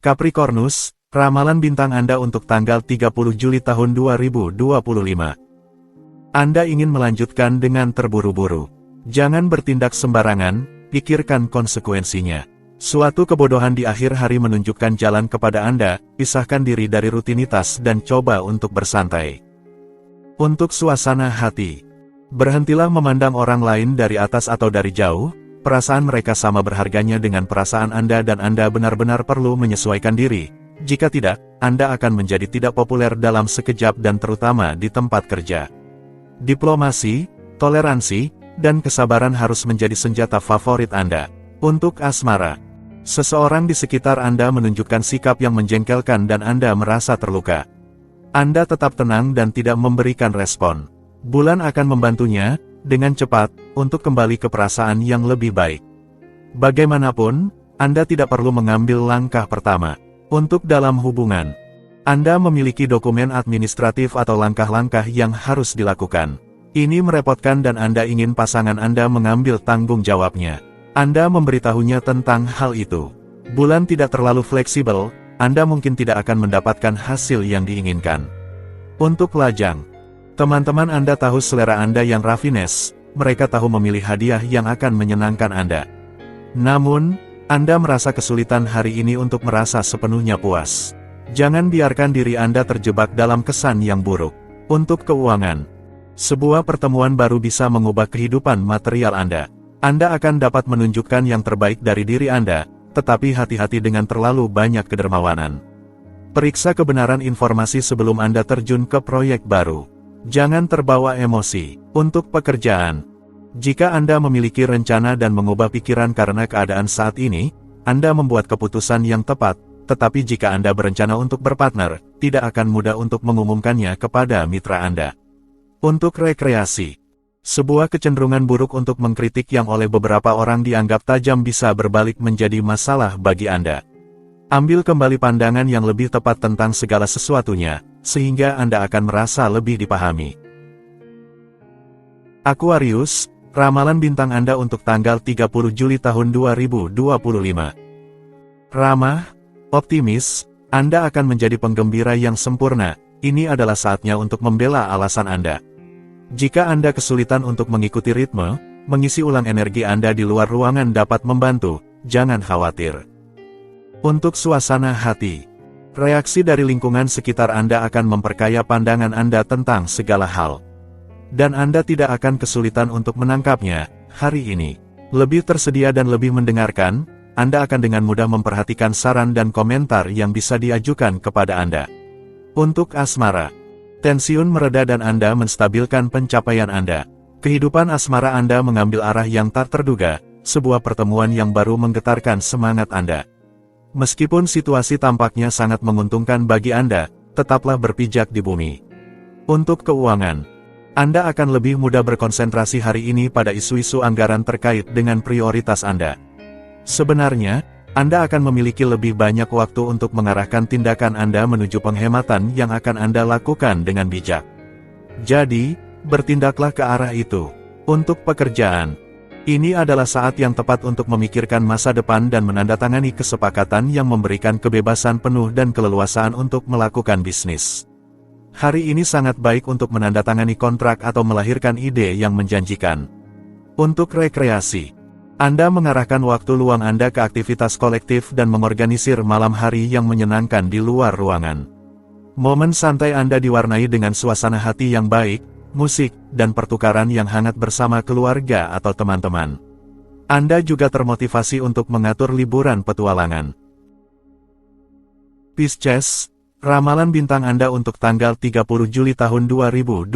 Capricornus, ramalan bintang Anda untuk tanggal 30 Juli tahun 2025. Anda ingin melanjutkan dengan terburu-buru. Jangan bertindak sembarangan, pikirkan konsekuensinya. Suatu kebodohan di akhir hari menunjukkan jalan kepada Anda, pisahkan diri dari rutinitas dan coba untuk bersantai. Untuk suasana hati, berhentilah memandang orang lain dari atas atau dari jauh. Perasaan mereka sama berharganya dengan perasaan Anda dan Anda benar-benar perlu menyesuaikan diri. Jika tidak, Anda akan menjadi tidak populer dalam sekejap dan terutama di tempat kerja. Diplomasi, toleransi, dan kesabaran harus menjadi senjata favorit Anda. Untuk asmara, seseorang di sekitar Anda menunjukkan sikap yang menjengkelkan dan Anda merasa terluka. Anda tetap tenang dan tidak memberikan respon. Bulan akan membantunya dengan cepat, untuk kembali ke perasaan yang lebih baik. Bagaimanapun, Anda tidak perlu mengambil langkah pertama. Untuk dalam hubungan, Anda memiliki dokumen administratif atau langkah-langkah yang harus dilakukan. Ini merepotkan dan Anda ingin pasangan Anda mengambil tanggung jawabnya. Anda memberitahunya tentang hal itu. Bulan tidak terlalu fleksibel, Anda mungkin tidak akan mendapatkan hasil yang diinginkan. Untuk lajang, teman-teman Anda tahu selera Anda yang raffines, mereka tahu memilih hadiah yang akan menyenangkan Anda. Namun, Anda merasa kesulitan hari ini untuk merasa sepenuhnya puas. Jangan biarkan diri Anda terjebak dalam kesan yang buruk. Untuk keuangan, sebuah pertemuan baru bisa mengubah kehidupan material Anda. Anda akan dapat menunjukkan yang terbaik dari diri Anda, tetapi hati-hati dengan terlalu banyak kedermawanan. Periksa kebenaran informasi sebelum Anda terjun ke proyek baru. Jangan terbawa emosi. Untuk pekerjaan, jika Anda memiliki rencana dan mengubah pikiran karena keadaan saat ini, Anda membuat keputusan yang tepat, tetapi jika Anda berencana untuk berpartner, tidak akan mudah untuk mengumumkannya kepada mitra Anda. Untuk rekreasi, sebuah kecenderungan buruk untuk mengkritik yang oleh beberapa orang dianggap tajam bisa berbalik menjadi masalah bagi Anda. Ambil kembali pandangan yang lebih tepat tentang segala sesuatunya, sehingga Anda akan merasa lebih dipahami. Aquarius, ramalan bintang Anda untuk tanggal 30 Juli tahun 2025. Ramah, optimis, Anda akan menjadi penggembira yang sempurna. Ini adalah saatnya untuk membela alasan Anda. Jika Anda kesulitan untuk mengikuti ritme, mengisi ulang energi Anda di luar ruangan dapat membantu, jangan khawatir. Untuk suasana hati, reaksi dari lingkungan sekitar Anda akan memperkaya pandangan Anda tentang segala hal. Dan Anda tidak akan kesulitan untuk menangkapnya, hari ini. Lebih tersedia dan lebih mendengarkan, Anda akan dengan mudah memperhatikan saran dan komentar yang bisa diajukan kepada Anda. Untuk asmara, tensiun mereda dan Anda menstabilkan pencapaian Anda. Kehidupan asmara Anda mengambil arah yang tak terduga, sebuah pertemuan yang baru menggetarkan semangat Anda. Meskipun situasi tampaknya sangat menguntungkan bagi Anda, tetaplah berpijak di bumi. Untuk keuangan, Anda akan lebih mudah berkonsentrasi hari ini pada isu-isu anggaran terkait dengan prioritas Anda. Sebenarnya, Anda akan memiliki lebih banyak waktu untuk mengarahkan tindakan Anda menuju penghematan yang akan Anda lakukan dengan bijak. Jadi, bertindaklah ke arah itu. Untuk pekerjaan, ini adalah saat yang tepat untuk memikirkan masa depan dan menandatangani kesepakatan yang memberikan kebebasan penuh dan keleluasaan untuk melakukan bisnis. Hari ini sangat baik untuk menandatangani kontrak atau melahirkan ide yang menjanjikan. Untuk rekreasi, Anda mengarahkan waktu luang Anda ke aktivitas kolektif dan mengorganisir malam hari yang menyenangkan di luar ruangan. Momen santai Anda diwarnai dengan suasana hati yang baik, musik, dan pertukaran yang hangat bersama keluarga atau teman-teman. Anda juga termotivasi untuk mengatur liburan petualangan. Pisces, ramalan bintang Anda untuk tanggal 30 Juli tahun 2025.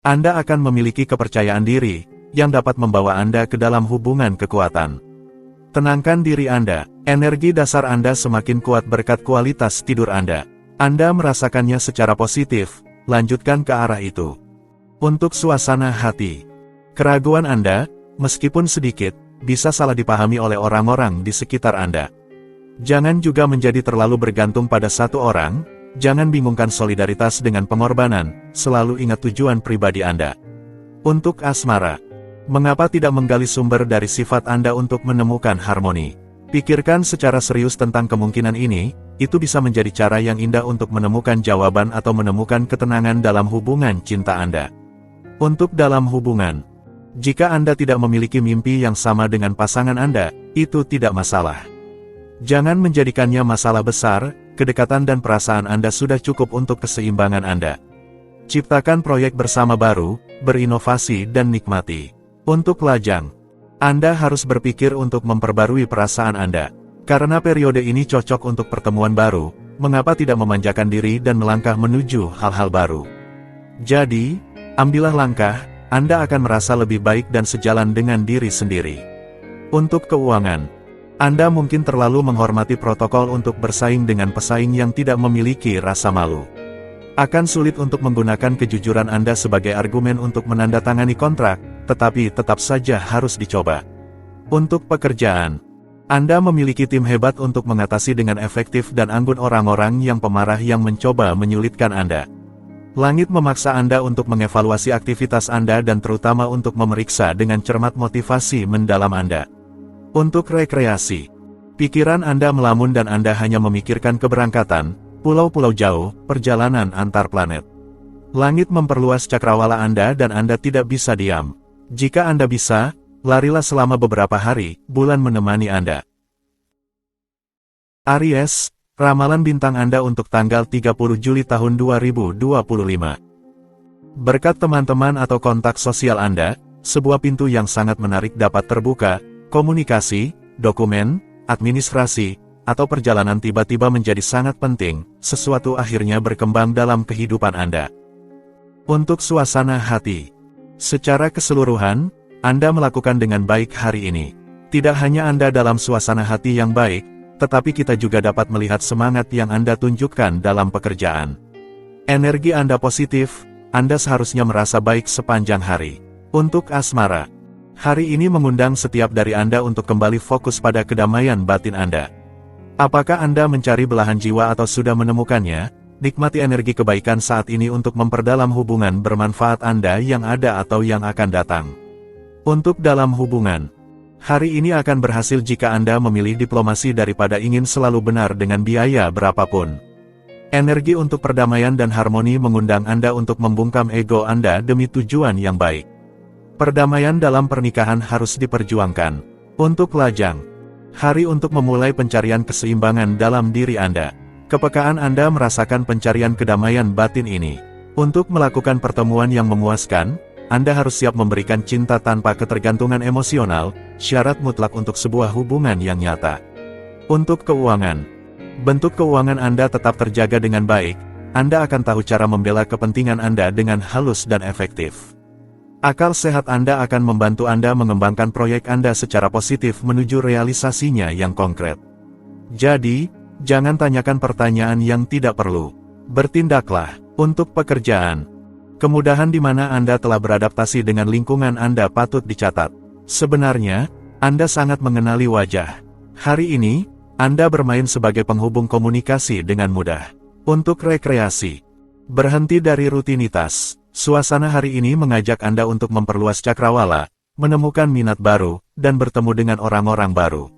Anda akan memiliki kepercayaan diri, yang dapat membawa Anda ke dalam hubungan kekuatan. Tenangkan diri Anda, energi dasar Anda semakin kuat berkat kualitas tidur Anda. Anda merasakannya secara positif, lanjutkan ke arah itu. Untuk suasana hati, keraguan Anda, meskipun sedikit, bisa salah dipahami oleh orang-orang di sekitar Anda. Jangan juga menjadi terlalu bergantung pada satu orang, jangan bingungkan solidaritas dengan pengorbanan, selalu ingat tujuan pribadi Anda. Untuk asmara, mengapa tidak menggali sumber dari sifat Anda untuk menemukan harmoni? Pikirkan secara serius tentang kemungkinan ini, itu bisa menjadi cara yang indah untuk menemukan jawaban atau menemukan ketenangan dalam hubungan cinta Anda. Untuk dalam hubungan, jika Anda tidak memiliki mimpi yang sama dengan pasangan Anda, itu tidak masalah. Jangan menjadikannya masalah besar, kedekatan dan perasaan Anda sudah cukup untuk keseimbangan Anda. Ciptakan proyek bersama baru, berinovasi dan nikmati. Untuk lajang, Anda harus berpikir untuk memperbarui perasaan Anda. Karena periode ini cocok untuk pertemuan baru, mengapa tidak memanjakan diri dan melangkah menuju hal-hal baru. Jadi, ambillah langkah, Anda akan merasa lebih baik dan sejalan dengan diri sendiri. Untuk keuangan, Anda mungkin terlalu menghormati protokol untuk bersaing dengan pesaing yang tidak memiliki rasa malu. Akan sulit untuk menggunakan kejujuran Anda sebagai argumen untuk menandatangani kontrak, tetapi tetap saja harus dicoba. Untuk pekerjaan, Anda memiliki tim hebat untuk mengatasi dengan efektif dan anggun orang-orang yang pemarah yang mencoba menyulitkan Anda. Langit memaksa Anda untuk mengevaluasi aktivitas Anda dan terutama untuk memeriksa dengan cermat motivasi mendalam Anda. Untuk rekreasi, pikiran Anda melamun dan Anda hanya memikirkan keberangkatan, pulau-pulau jauh, perjalanan antar planet. Langit memperluas cakrawala Anda dan Anda tidak bisa diam. Jika Anda bisa, larilah selama beberapa hari, bulan menemani Anda. Aries, ramalan bintang Anda untuk tanggal 30 Juli tahun 2025. Berkat teman-teman atau kontak sosial Anda, sebuah pintu yang sangat menarik dapat terbuka, komunikasi, dokumen, administrasi, atau perjalanan tiba-tiba menjadi sangat penting, sesuatu akhirnya berkembang dalam kehidupan Anda. Untuk suasana hati, secara keseluruhan, Anda melakukan dengan baik hari ini. Tidak hanya Anda dalam suasana hati yang baik, tetapi kita juga dapat melihat semangat yang Anda tunjukkan dalam pekerjaan. Energi Anda positif, Anda seharusnya merasa baik sepanjang hari. Untuk asmara, hari ini mengundang setiap dari Anda untuk kembali fokus pada kedamaian batin Anda. Apakah Anda mencari belahan jiwa atau sudah menemukannya? Nikmati energi kebaikan saat ini untuk memperdalam hubungan bermanfaat Anda yang ada atau yang akan datang. Untuk dalam hubungan, hari ini akan berhasil jika Anda memilih diplomasi daripada ingin selalu benar dengan biaya berapapun. Energi untuk perdamaian dan harmoni mengundang Anda untuk membungkam ego Anda demi tujuan yang baik. Perdamaian dalam pernikahan harus diperjuangkan. Untuk lajang, hari untuk memulai pencarian keseimbangan dalam diri Anda. Kepekaan Anda merasakan pencarian kedamaian batin ini. Untuk melakukan pertemuan yang memuaskan, Anda harus siap memberikan cinta tanpa ketergantungan emosional, syarat mutlak untuk sebuah hubungan yang nyata. Untuk keuangan, bentuk keuangan Anda tetap terjaga dengan baik, Anda akan tahu cara membela kepentingan Anda dengan halus dan efektif. Akal sehat Anda akan membantu Anda mengembangkan proyek Anda secara positif menuju realisasinya yang konkret. Jadi, jangan tanyakan pertanyaan yang tidak perlu. Bertindaklah. Untuk pekerjaan, kemudahan di mana Anda telah beradaptasi dengan lingkungan Anda patut dicatat. Sebenarnya, Anda sangat mengenali wajah. Hari ini, Anda bermain sebagai penghubung komunikasi dengan mudah. Untuk rekreasi, berhenti dari rutinitas. Suasana hari ini mengajak Anda untuk memperluas cakrawala, menemukan minat baru, dan bertemu dengan orang-orang baru.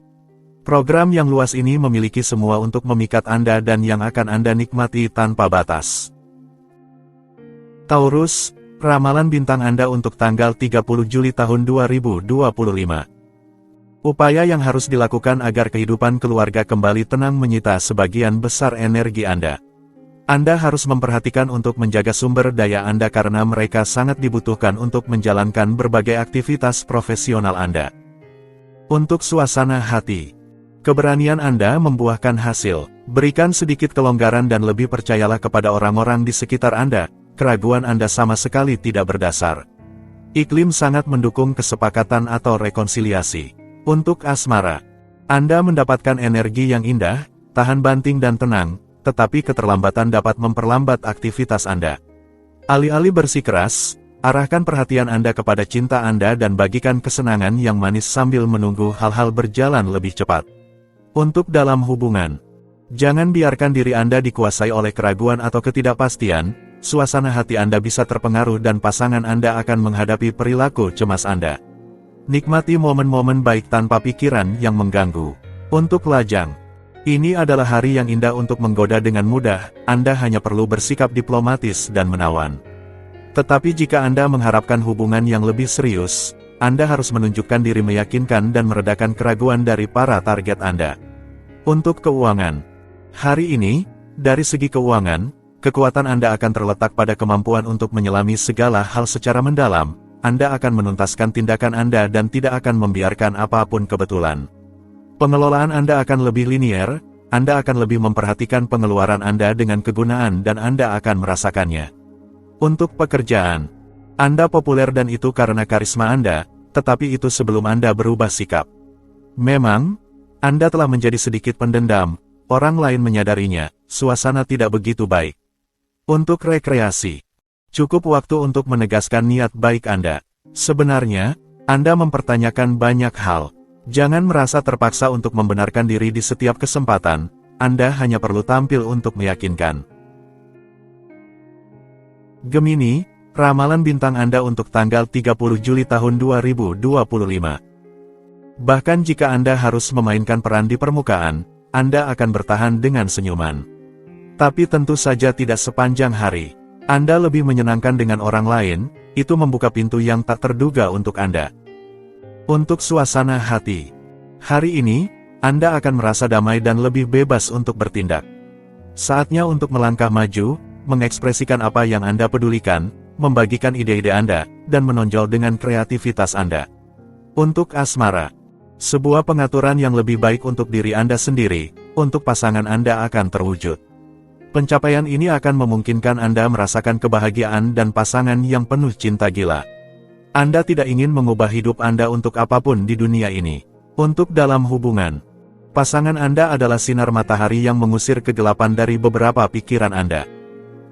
Program yang luas ini memiliki semua untuk memikat Anda dan yang akan Anda nikmati tanpa batas. Taurus, ramalan bintang Anda untuk tanggal 30 Juli tahun 2025. Upaya yang harus dilakukan agar kehidupan keluarga kembali tenang menyita sebagian besar energi Anda. Anda harus memperhatikan untuk menjaga sumber daya Anda karena mereka sangat dibutuhkan untuk menjalankan berbagai aktivitas profesional Anda. Untuk suasana hati, keberanian Anda membuahkan hasil. Berikan sedikit kelonggaran dan lebih percayalah kepada orang-orang di sekitar Anda, keraguan Anda sama sekali tidak berdasar. Iklim sangat mendukung kesepakatan atau rekonsiliasi. Untuk asmara, Anda mendapatkan energi yang indah, tahan banting dan tenang, tetapi keterlambatan dapat memperlambat aktivitas Anda. Alih-alih bersikeras, arahkan perhatian Anda kepada cinta Anda dan bagikan kesenangan yang manis sambil menunggu hal-hal berjalan lebih cepat. Untuk dalam hubungan, jangan biarkan diri Anda dikuasai oleh keraguan atau ketidakpastian, suasana hati Anda bisa terpengaruh dan pasangan Anda akan menghadapi perilaku cemas Anda. Nikmati momen-momen baik tanpa pikiran yang mengganggu. Untuk lajang, ini adalah hari yang indah untuk menggoda dengan mudah, Anda hanya perlu bersikap diplomatis dan menawan. Tetapi jika Anda mengharapkan hubungan yang lebih serius, Anda harus menunjukkan diri meyakinkan dan meredakan keraguan dari para target Anda. Untuk keuangan, hari ini, dari segi keuangan, kekuatan Anda akan terletak pada kemampuan untuk menyelami segala hal secara mendalam. Anda akan menuntaskan tindakan Anda dan tidak akan membiarkan apapun kebetulan. Pengelolaan Anda akan lebih linier, Anda akan lebih memperhatikan pengeluaran Anda dengan kegunaan dan Anda akan merasakannya. Untuk pekerjaan, Anda populer dan itu karena karisma Anda, tetapi itu sebelum Anda berubah sikap. Memang, Anda telah menjadi sedikit pendendam, orang lain menyadarinya, suasana tidak begitu baik. Untuk rekreasi, cukup waktu untuk menegaskan niat baik Anda. Sebenarnya, Anda mempertanyakan banyak hal. Jangan merasa terpaksa untuk membenarkan diri di setiap kesempatan, Anda hanya perlu tampil untuk meyakinkan. Gemini, ramalan bintang Anda untuk tanggal 30 Juli tahun 2025. Bahkan jika Anda harus memainkan peran di permukaan, Anda akan bertahan dengan senyuman. Tapi tentu saja tidak sepanjang hari. Anda lebih menyenangkan dengan orang lain, itu membuka pintu yang tak terduga untuk Anda. Untuk suasana hati, hari ini, Anda akan merasa damai dan lebih bebas untuk bertindak. Saatnya untuk melangkah maju, mengekspresikan apa yang Anda pedulikan, membagikan ide-ide Anda, dan menonjol dengan kreativitas Anda. Untuk asmara, sebuah pengaturan yang lebih baik untuk diri Anda sendiri, untuk pasangan Anda akan terwujud. Pencapaian ini akan memungkinkan Anda merasakan kebahagiaan dan pasangan yang penuh cinta gila. Anda tidak ingin mengubah hidup Anda untuk apapun di dunia ini. Untuk dalam hubungan, pasangan Anda adalah sinar matahari yang mengusir kegelapan dari beberapa pikiran Anda.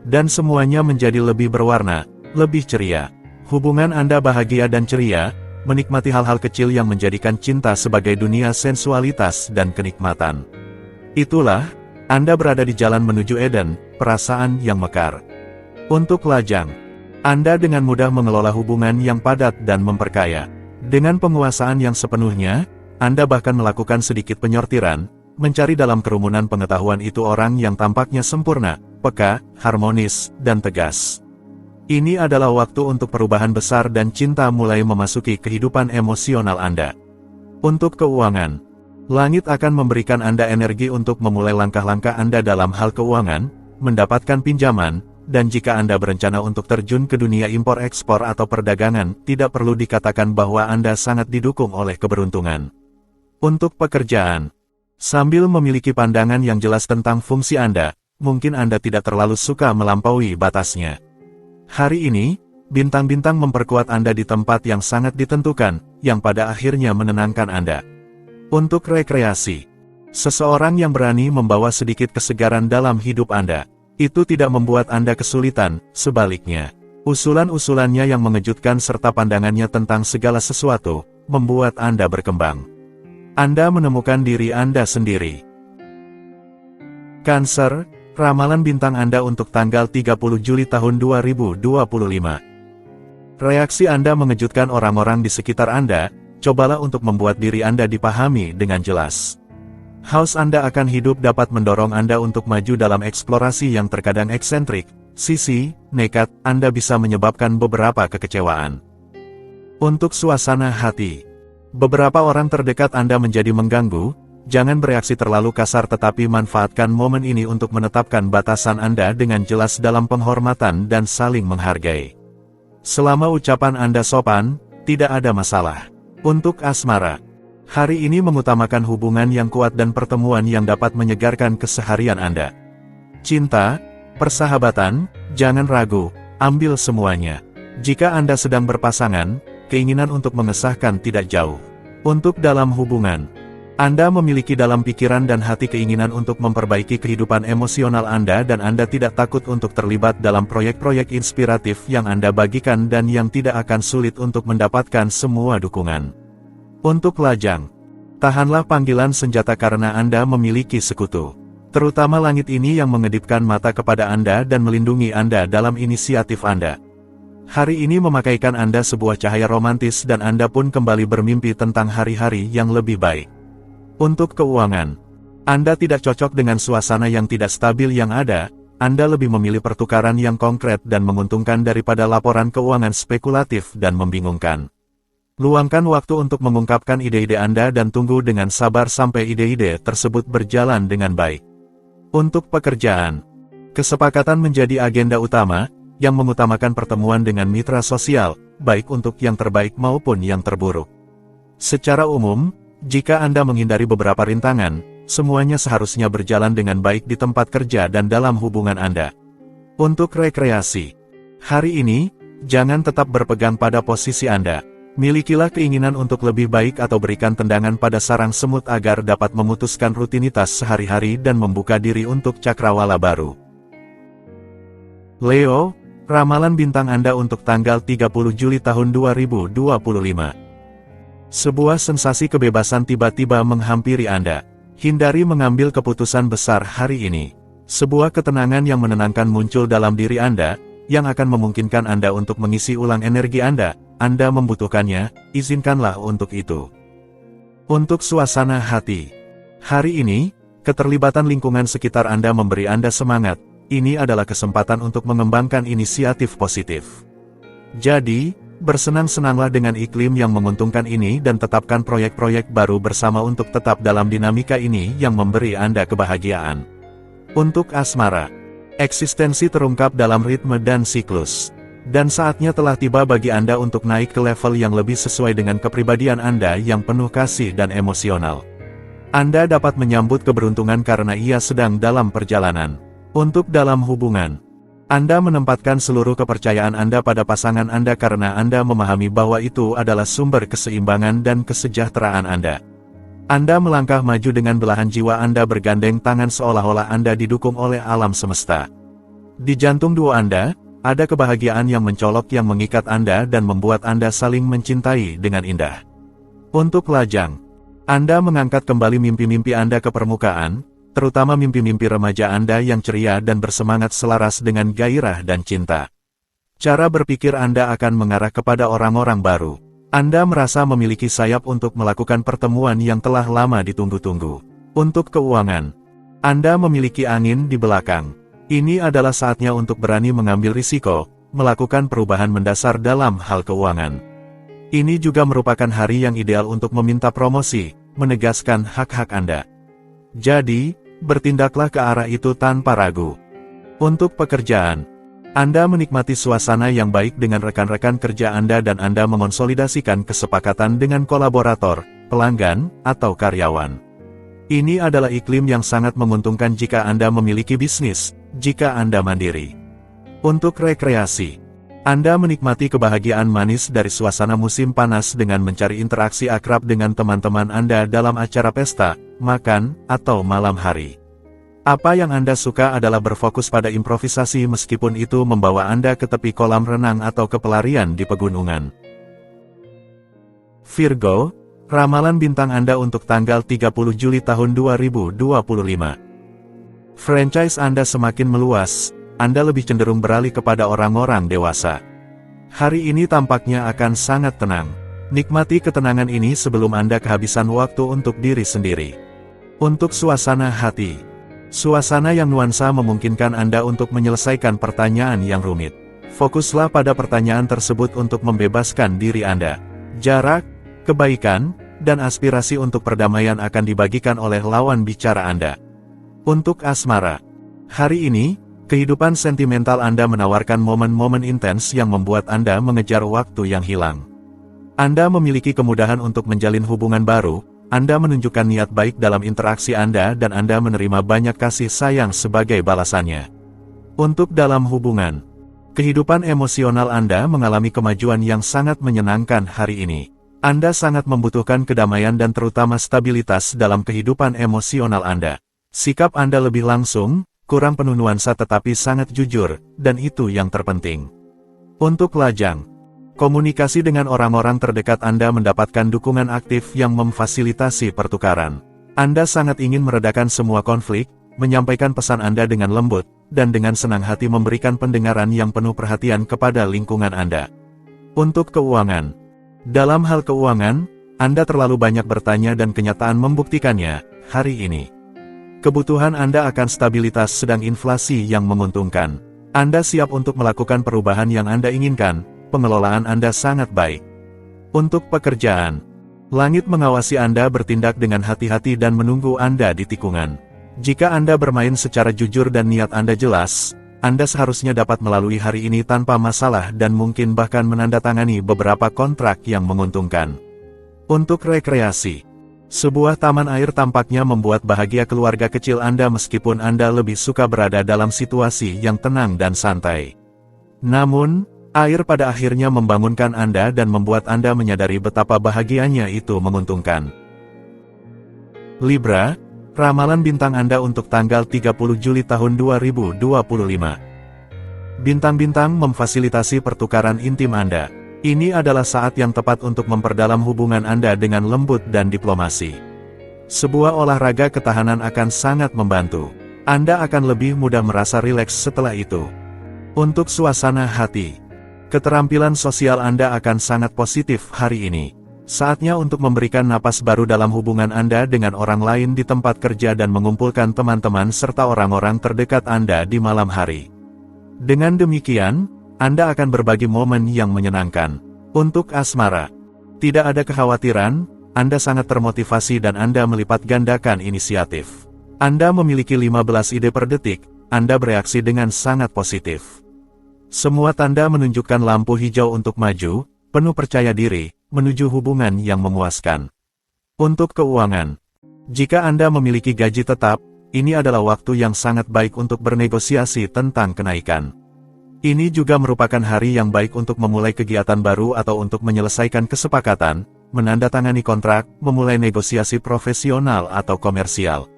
Dan semuanya menjadi lebih berwarna, lebih ceria. Hubungan Anda bahagia dan ceria, menikmati hal-hal kecil yang menjadikan cinta sebagai dunia sensualitas dan kenikmatan. Itulah, Anda berada di jalan menuju Eden, perasaan yang mekar. Untuk lajang, Anda dengan mudah mengelola hubungan yang padat dan memperkaya. Dengan penguasaan yang sepenuhnya, Anda bahkan melakukan sedikit penyortiran, mencari dalam kerumunan pengetahuan itu orang yang tampaknya sempurna, peka, harmonis, dan tegas. Ini adalah waktu untuk perubahan besar dan cinta mulai memasuki kehidupan emosional Anda. Untuk keuangan, langit akan memberikan Anda energi untuk memulai langkah-langkah Anda dalam hal keuangan, mendapatkan pinjaman, dan jika Anda berencana untuk terjun ke dunia impor-ekspor atau perdagangan, tidak perlu dikatakan bahwa Anda sangat didukung oleh keberuntungan. Untuk pekerjaan, sambil memiliki pandangan yang jelas tentang fungsi Anda, mungkin Anda tidak terlalu suka melampaui batasnya. Hari ini, bintang-bintang memperkuat Anda di tempat yang sangat ditentukan, yang pada akhirnya menenangkan Anda. Untuk rekreasi, seseorang yang berani membawa sedikit kesegaran dalam hidup Anda. Itu tidak membuat Anda kesulitan, sebaliknya. Usulan-usulannya yang mengejutkan serta pandangannya tentang segala sesuatu, membuat Anda berkembang. Anda menemukan diri Anda sendiri. Cancer, ramalan bintang Anda untuk tanggal 30 Juli tahun 2025. Reaksi Anda mengejutkan orang-orang di sekitar Anda, cobalah untuk membuat diri Anda dipahami dengan jelas. Haus Anda akan hidup dapat mendorong Anda untuk maju dalam eksplorasi yang terkadang eksentrik. Sisi nekat Anda bisa menyebabkan beberapa kekecewaan. Untuk suasana hati, beberapa orang terdekat Anda menjadi mengganggu. Jangan bereaksi terlalu kasar tetapi manfaatkan momen ini untuk menetapkan batasan Anda dengan jelas dalam penghormatan dan saling menghargai. Selama ucapan Anda sopan, tidak ada masalah. Untuk asmara, hari ini mengutamakan hubungan yang kuat dan pertemuan yang dapat menyegarkan keseharian Anda. Cinta, persahabatan, jangan ragu, ambil semuanya. Jika Anda sedang berpasangan, keinginan untuk mengesahkan tidak jauh. Untuk dalam hubungan, Anda memiliki dalam pikiran dan hati keinginan untuk memperbaiki kehidupan emosional Anda dan Anda tidak takut untuk terlibat dalam proyek-proyek inspiratif yang Anda bagikan dan yang tidak akan sulit untuk mendapatkan semua dukungan. Untuk lajang, tahanlah panggilan senjata karena Anda memiliki sekutu. Terutama langit ini yang mengedipkan mata kepada Anda dan melindungi Anda dalam inisiatif Anda. Hari ini memakaikan Anda sebuah cahaya romantis dan Anda pun kembali bermimpi tentang hari-hari yang lebih baik. Untuk keuangan, Anda tidak cocok dengan suasana yang tidak stabil yang ada. Anda lebih memilih pertukaran yang konkret dan menguntungkan daripada laporan keuangan spekulatif dan membingungkan. Luangkan waktu untuk mengungkapkan ide-ide Anda dan tunggu dengan sabar sampai ide-ide tersebut berjalan dengan baik. Untuk pekerjaan, kesepakatan menjadi agenda utama, yang mengutamakan pertemuan dengan mitra sosial, baik untuk yang terbaik maupun yang terburuk. Secara umum, jika Anda menghindari beberapa rintangan, semuanya seharusnya berjalan dengan baik di tempat kerja dan dalam hubungan Anda. Untuk rekreasi, hari ini, jangan tetap berpegang pada posisi Anda. Milikilah keinginan untuk lebih baik atau berikan tendangan pada sarang semut agar dapat memutuskan rutinitas sehari-hari dan membuka diri untuk cakrawala baru. Leo, ramalan bintang Anda untuk tanggal 30 Juli tahun 2025. Sebuah sensasi kebebasan tiba-tiba menghampiri Anda. Hindari mengambil keputusan besar hari ini. Sebuah ketenangan yang menenangkan muncul dalam diri Anda, yang akan memungkinkan Anda untuk mengisi ulang energi Anda. Anda membutuhkannya, izinkanlah untuk itu. Untuk suasana hati. Hari ini, keterlibatan lingkungan sekitar Anda memberi Anda semangat. Ini adalah kesempatan untuk mengembangkan inisiatif positif. Jadi, bersenang-senanglah dengan iklim yang menguntungkan ini dan tetapkan proyek-proyek baru bersama untuk tetap dalam dinamika ini yang memberi Anda kebahagiaan. Untuk asmara, eksistensi terungkap dalam ritme dan siklus. Dan saatnya telah tiba bagi Anda untuk naik ke level yang lebih sesuai dengan kepribadian Anda yang penuh kasih dan emosional. Anda dapat menyambut keberuntungan karena ia sedang dalam perjalanan. Untuk dalam hubungan, Anda menempatkan seluruh kepercayaan Anda pada pasangan Anda karena Anda memahami bahwa itu adalah sumber keseimbangan dan kesejahteraan Anda. Anda melangkah maju dengan belahan jiwa Anda bergandeng tangan seolah-olah Anda didukung oleh alam semesta. Di jantung duo Anda, ada kebahagiaan yang mencolok yang mengikat Anda dan membuat Anda saling mencintai dengan indah. Untuk lajang, Anda mengangkat kembali mimpi-mimpi Anda ke permukaan, terutama mimpi-mimpi remaja Anda yang ceria dan bersemangat selaras dengan gairah dan cinta. Cara berpikir Anda akan mengarah kepada orang-orang baru. Anda merasa memiliki sayap untuk melakukan pertemuan yang telah lama ditunggu-tunggu. Untuk keuangan, Anda memiliki angin di belakang. Ini adalah saatnya untuk berani mengambil risiko, melakukan perubahan mendasar dalam hal keuangan. Ini juga merupakan hari yang ideal untuk meminta promosi, menegaskan hak-hak Anda. Jadi, bertindaklah ke arah itu tanpa ragu. Untuk pekerjaan, Anda menikmati suasana yang baik dengan rekan-rekan kerja Anda dan Anda mengonsolidasikan kesepakatan dengan kolaborator, pelanggan, atau karyawan. Ini adalah iklim yang sangat menguntungkan jika Anda memiliki bisnis, jika Anda mandiri. Untuk rekreasi, Anda menikmati kebahagiaan manis dari suasana musim panas dengan mencari interaksi akrab dengan teman-teman Anda dalam acara pesta, makan, atau malam hari. Apa yang Anda suka adalah berfokus pada improvisasi meskipun itu membawa Anda ke tepi kolam renang atau ke pelarian di pegunungan. Virgo, ramalan bintang Anda untuk tanggal 30 Juli tahun 2025. Franchise Anda semakin meluas, Anda lebih cenderung beralih kepada orang-orang dewasa. Hari ini tampaknya akan sangat tenang. Nikmati ketenangan ini sebelum Anda kehabisan waktu untuk diri sendiri. Untuk suasana hati, suasana yang nuansa memungkinkan Anda untuk menyelesaikan pertanyaan yang rumit. Fokuslah pada pertanyaan tersebut untuk membebaskan diri Anda. Jarak, kebaikan, dan aspirasi untuk perdamaian akan dibagikan oleh lawan bicara Anda. Untuk asmara, hari ini, kehidupan sentimental Anda menawarkan momen-momen intens yang membuat Anda mengejar waktu yang hilang. Anda memiliki kemudahan untuk menjalin hubungan baru, Anda menunjukkan niat baik dalam interaksi Anda dan Anda menerima banyak kasih sayang sebagai balasannya. Untuk dalam hubungan, kehidupan emosional Anda mengalami kemajuan yang sangat menyenangkan hari ini. Anda sangat membutuhkan kedamaian dan terutama stabilitas dalam kehidupan emosional Anda. Sikap Anda lebih langsung, kurang penuh nuansa tetapi sangat jujur, dan itu yang terpenting. Untuk lajang, komunikasi dengan orang-orang terdekat Anda mendapatkan dukungan aktif yang memfasilitasi pertukaran. Anda sangat ingin meredakan semua konflik, menyampaikan pesan Anda dengan lembut, dan dengan senang hati memberikan pendengaran yang penuh perhatian kepada lingkungan Anda. Untuk keuangan, dalam hal keuangan, Anda terlalu banyak bertanya dan kenyataan membuktikannya, hari ini. Kebutuhan Anda akan stabilitas sedang inflasi yang menguntungkan. Anda siap untuk melakukan perubahan yang Anda inginkan, pengelolaan Anda sangat baik. Untuk pekerjaan, langit mengawasi Anda bertindak dengan hati-hati dan menunggu Anda di tikungan. Jika Anda bermain secara jujur dan niat Anda jelas, Anda seharusnya dapat melalui hari ini tanpa masalah dan mungkin bahkan menandatangani beberapa kontrak yang menguntungkan. Untuk rekreasi, sebuah taman air tampaknya membuat bahagia keluarga kecil Anda meskipun Anda lebih suka berada dalam situasi yang tenang dan santai. Namun, air pada akhirnya membangunkan Anda dan membuat Anda menyadari betapa bahagianya itu menguntungkan. Libra, ramalan bintang Anda untuk tanggal 30 Juli tahun 2025. Bintang-bintang memfasilitasi pertukaran intim Anda. Ini adalah saat yang tepat untuk memperdalam hubungan Anda dengan lembut dan diplomasi. Sebuah olahraga ketahanan akan sangat membantu. Anda akan lebih mudah merasa rileks setelah itu. Untuk suasana hati, keterampilan sosial Anda akan sangat positif hari ini. Saatnya untuk memberikan napas baru dalam hubungan Anda dengan orang lain di tempat kerja dan mengumpulkan teman-teman serta orang-orang terdekat Anda di malam hari. Dengan demikian, Anda akan berbagi momen yang menyenangkan. Untuk asmara, tidak ada kekhawatiran, Anda sangat termotivasi dan Anda melipat gandakan inisiatif. Anda memiliki 15 ide per detik, Anda bereaksi dengan sangat positif. Semua tanda menunjukkan lampu hijau untuk maju, penuh percaya diri, menuju hubungan yang memuaskan. Untuk keuangan, jika Anda memiliki gaji tetap, ini adalah waktu yang sangat baik untuk bernegosiasi tentang kenaikan. Ini juga merupakan hari yang baik untuk memulai kegiatan baru atau untuk menyelesaikan kesepakatan, menandatangani kontrak, memulai negosiasi profesional atau komersial.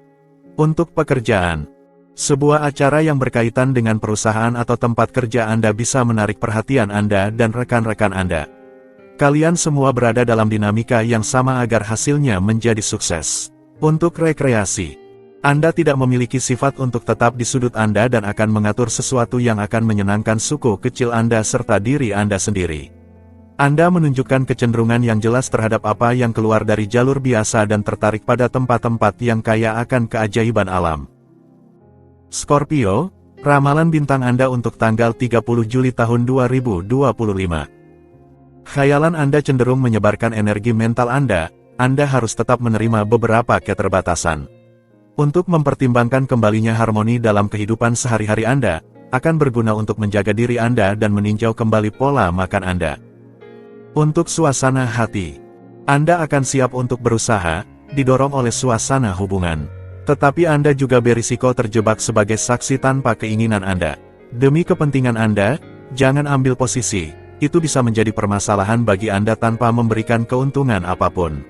Untuk pekerjaan, sebuah acara yang berkaitan dengan perusahaan atau tempat kerja Anda bisa menarik perhatian Anda dan rekan-rekan Anda. Kalian semua berada dalam dinamika yang sama agar hasilnya menjadi sukses. Untuk rekreasi, Anda tidak memiliki sifat untuk tetap di sudut Anda dan akan mengatur sesuatu yang akan menyenangkan suku kecil Anda serta diri Anda sendiri. Anda menunjukkan kecenderungan yang jelas terhadap apa yang keluar dari jalur biasa dan tertarik pada tempat-tempat yang kaya akan keajaiban alam. Scorpio, ramalan bintang Anda untuk tanggal 30 Juli tahun 2025. Khayalan Anda cenderung menyebarkan energi mental Anda harus tetap menerima beberapa keterbatasan. Untuk mempertimbangkan kembalinya harmoni dalam kehidupan sehari-hari Anda, akan berguna untuk menjaga diri Anda dan meninjau kembali pola makan Anda. Untuk suasana hati, Anda akan siap untuk berusaha, didorong oleh suasana hubungan. Tetapi Anda juga berisiko terjebak sebagai saksi tanpa keinginan Anda. Demi kepentingan Anda, jangan ambil posisi, itu bisa menjadi permasalahan bagi Anda tanpa memberikan keuntungan apapun.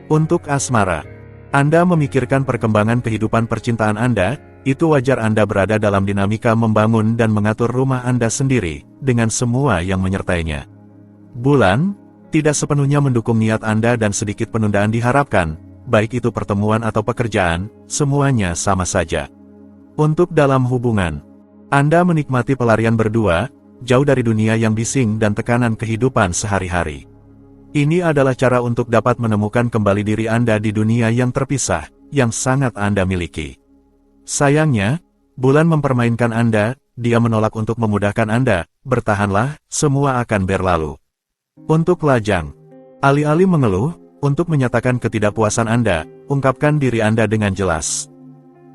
Untuk asmara, Anda memikirkan perkembangan kehidupan percintaan Anda, itu wajar Anda berada dalam dinamika membangun dan mengatur rumah Anda sendiri, dengan semua yang menyertainya. Bulan, tidak sepenuhnya mendukung niat Anda dan sedikit penundaan diharapkan, baik itu pertemuan atau pekerjaan, semuanya sama saja. Untuk dalam hubungan, Anda menikmati pelarian berdua, jauh dari dunia yang bising dan tekanan kehidupan sehari-hari. Ini adalah cara untuk dapat menemukan kembali diri Anda di dunia yang terpisah, yang sangat Anda miliki. Sayangnya, bulan mempermainkan Anda, dia menolak untuk memudahkan Anda, bertahanlah, semua akan berlalu. Untuk lajang, alih-alih mengeluh, untuk menyatakan ketidakpuasan Anda, ungkapkan diri Anda dengan jelas.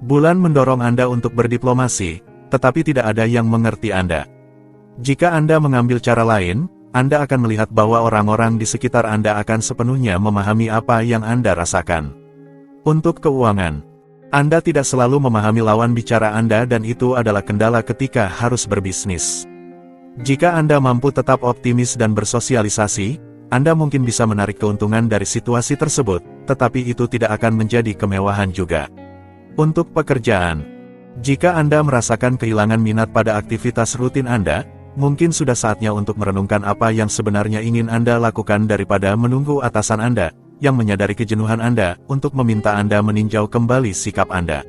Bulan mendorong Anda untuk berdiplomasi, tetapi tidak ada yang mengerti Anda. Jika Anda mengambil cara lain, Anda akan melihat bahwa orang-orang di sekitar Anda akan sepenuhnya memahami apa yang Anda rasakan. Untuk keuangan, Anda tidak selalu memahami lawan bicara Anda dan itu adalah kendala ketika harus berbisnis. Jika Anda mampu tetap optimis dan bersosialisasi, Anda mungkin bisa menarik keuntungan dari situasi tersebut, tetapi itu tidak akan menjadi kemewahan juga. Untuk pekerjaan, jika Anda merasakan kehilangan minat pada aktivitas rutin Anda, mungkin sudah saatnya untuk merenungkan apa yang sebenarnya ingin Anda lakukan daripada menunggu atasan Anda, yang menyadari kejenuhan Anda, untuk meminta Anda meninjau kembali sikap Anda.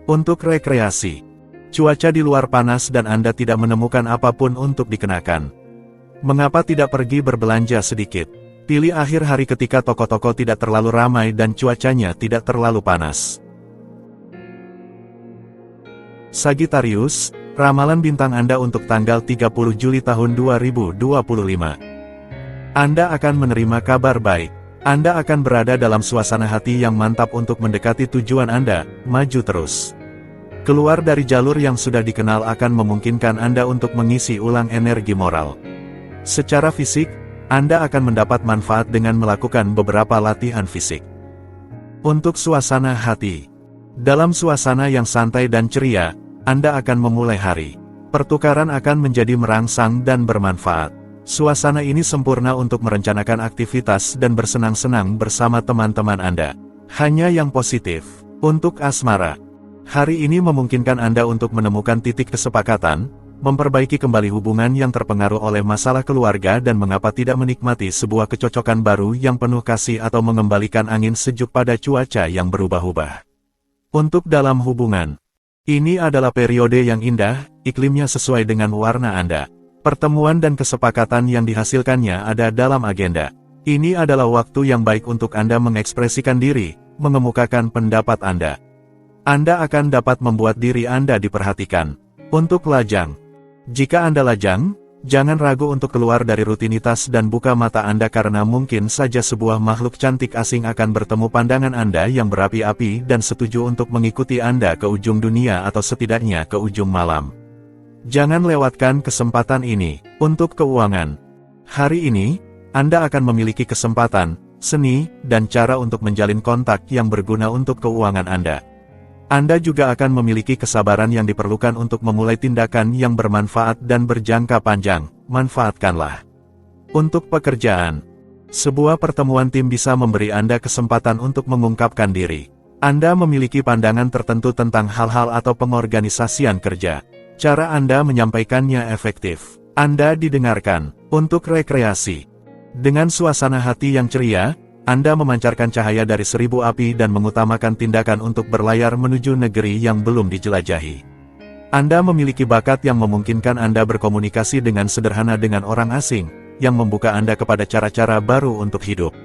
Untuk rekreasi, cuaca di luar panas dan Anda tidak menemukan apapun untuk dikenakan. Mengapa tidak pergi berbelanja sedikit? Pilih akhir hari ketika toko-toko tidak terlalu ramai dan cuacanya tidak terlalu panas. Sagittarius, ramalan bintang Anda untuk tanggal 30 Juli tahun 2025. Anda akan menerima kabar baik. Anda akan berada dalam suasana hati yang mantap untuk mendekati tujuan Anda, maju terus. Keluar dari jalur yang sudah dikenal akan memungkinkan Anda untuk mengisi ulang energi moral. Secara fisik, Anda akan mendapat manfaat dengan melakukan beberapa latihan fisik. Untuk suasana hati. Dalam suasana yang santai dan ceria, Anda akan memulai hari. Pertukaran akan menjadi merangsang dan bermanfaat. Suasana ini sempurna untuk merencanakan aktivitas dan bersenang-senang bersama teman-teman Anda. Hanya yang positif. Untuk asmara. Hari ini memungkinkan Anda untuk menemukan titik kesepakatan, memperbaiki kembali hubungan yang terpengaruh oleh masalah keluarga dan mengapa tidak menikmati sebuah kecocokan baru yang penuh kasih atau mengembalikan angin sejuk pada cuaca yang berubah-ubah. Untuk dalam hubungan. Ini adalah periode yang indah, iklimnya sesuai dengan warna Anda. Pertemuan dan kesepakatan yang dihasilkannya ada dalam agenda. Ini adalah waktu yang baik untuk Anda mengekspresikan diri, mengemukakan pendapat Anda. Anda akan dapat membuat diri Anda diperhatikan. Untuk lajang. Jika Anda lajang, jangan ragu untuk keluar dari rutinitas dan buka mata Anda karena mungkin saja sebuah makhluk cantik asing akan bertemu pandangan Anda yang berapi-api dan setuju untuk mengikuti Anda ke ujung dunia atau setidaknya ke ujung malam. Jangan lewatkan kesempatan ini. Untuk keuangan. Hari ini, Anda akan memiliki kesempatan, seni, dan cara untuk menjalin kontak yang berguna untuk keuangan Anda. Anda juga akan memiliki kesabaran yang diperlukan untuk memulai tindakan yang bermanfaat dan berjangka panjang. Manfaatkanlah. Untuk pekerjaan. Sebuah pertemuan tim bisa memberi Anda kesempatan untuk mengungkapkan diri. Anda memiliki pandangan tertentu tentang hal-hal atau pengorganisasian kerja. Cara Anda menyampaikannya efektif. Anda didengarkan. Untuk rekreasi. Dengan suasana hati yang ceria, Anda memancarkan cahaya dari 1000 api dan mengutamakan tindakan untuk berlayar menuju negeri yang belum dijelajahi. Anda memiliki bakat yang memungkinkan Anda berkomunikasi dengan sederhana dengan orang asing, yang membuka Anda kepada cara-cara baru untuk hidup.